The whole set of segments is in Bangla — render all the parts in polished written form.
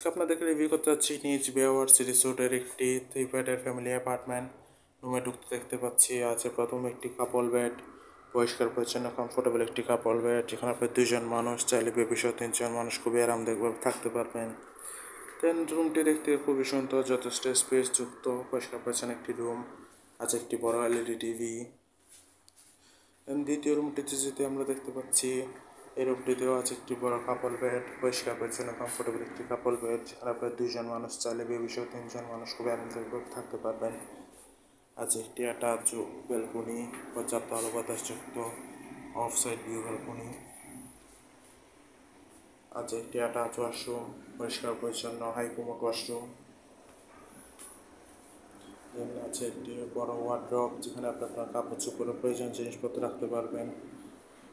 আপনাদেরকে রিভিউ করতে যাচ্ছি নিজ বেওয়ার্স রিসোর্টের একটি 3 বেডের ফ্যামিলি অ্যাপার্টমেন্ট। রুমে ঢুকতে দেখতে পাচ্ছি আছে প্রথম একটি কাপল বেড, পরিষ্কার পরিচ্ছন্ন কমফোর্টেবল একটি কাপল বেড, যেখানে আপনি 2জন মানুষ চাইলে বেবিসহ 3জন মানুষ খুবই আরামদায়কভাবে থাকতে পারবেন। দেন রুমটি দেখতে খুবই সুন্দর, যথেষ্ট স্পেস যুক্ত, পরিষ্কার পরিচ্ছন্ন একটি রুম। আছে একটি বড় এলইডি টিভি। দেন দ্বিতীয় রুমটিতে যেতে আমরা দেখতে পাচ্ছি এই রুমটিতেও আছে একটি বড় কাপল বেড, পরিষ্কার পরিচ্ছন্ন কমফোর্টেবল একটি কাপল বেড, যেখানে আপনার 2জন মানুষ চাইলে বেবিসহ 3জন মানুষ খুবই আরামদায়কভাবে থাকতে পারবেন। আছে একটি অ্যাটাচ ব্যালকনি, পর্যাপ্ত আলো বাতাসযুক্ত অফ সাইড ভিউ ব্যালকনি। আছে একটি অ্যাটাচ ওয়াশরুম, পরিষ্কার পরিচ্ছন্ন হাই কমোড ওয়াশরুম। দেন আছে একটি বড় ওয়ার্ড্রপ, যেখানে আপনি আপনার কাপড় চোপড়ের প্রয়োজন জিনিসপত্র রাখতে পারবেন।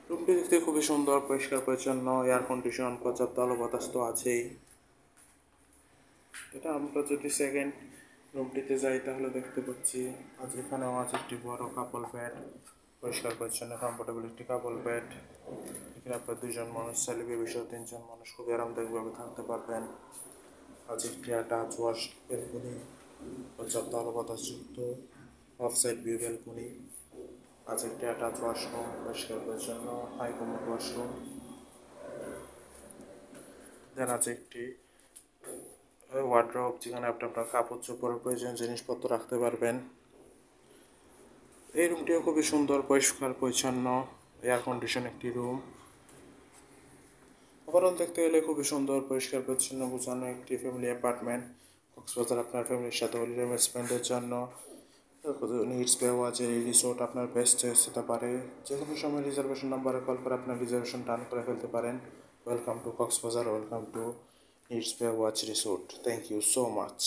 রুমটি দেখতে খুবই সুন্দর, পরিষ্কার পরিচ্ছন্ন, এয়ার কন্ডিশন, পর্যাপ্ত আলো বাতাস তো আছেই। এটা আমরা যদি সেকেন্ড রুমটিতে যাই তাহলে দেখতে পাচ্ছি আজ এখানেও আছে একটি বড় কাপল বেড, পরিষ্কার পরিচ্ছন্ন কমফোর্টেবল একটি কাপল বেড, এখানে আপনার 2জন মানুষ চাইলে বেবিসহ 3জন মানুষ খুবই আরামদায়কভাবে থাকতে পারবেন। আছে একটি অ্যাটাচ ওয়াশ ব্যালকনি, পর্যাপ্ত আলো বাতাসযুক্ত অফ সাইড ভিউ ব্যালকনি। আছে একটি অ্যাটাচ ওয়াশরুম, পরিষ্কার পরিচ্ছন্ন হাই কমোড ওয়াশরুম। দেন আছে একটি ওয়ার্ড্রপ, যেখানে আপনি আপনার কাপড় চোপড়ের প্রয়োজন জিনিসপত্র রাখতে পারবেন। এই রুমটিও খুবই সুন্দর, পরিষ্কার পরিচ্ছন্ন, এয়ার কন্ডিশন একটি রুম। ওভারঅল দেখতে গেলে খুবই সুন্দর, পরিষ্কার পরিচ্ছন্ন গোছানো একটি ফ্যামিলি অ্যাপার্টমেন্ট। কক্সবাজার আপনার ফ্যামিলির সাথে হলিডে স্পেন্ডের জন্য নিডস বে ওয়াচের এই রিসোর্ট আপনার বেস্ট চয়েস হতে পারে। যে কোনো সময় রিজার্ভেশন নাম্বারে কল করে আপনার রিজার্ভেশন ডান করে ফেলতে পারেন। Welcome to Cox's Bazar, welcome to needs bay watch resort. Thank you so much.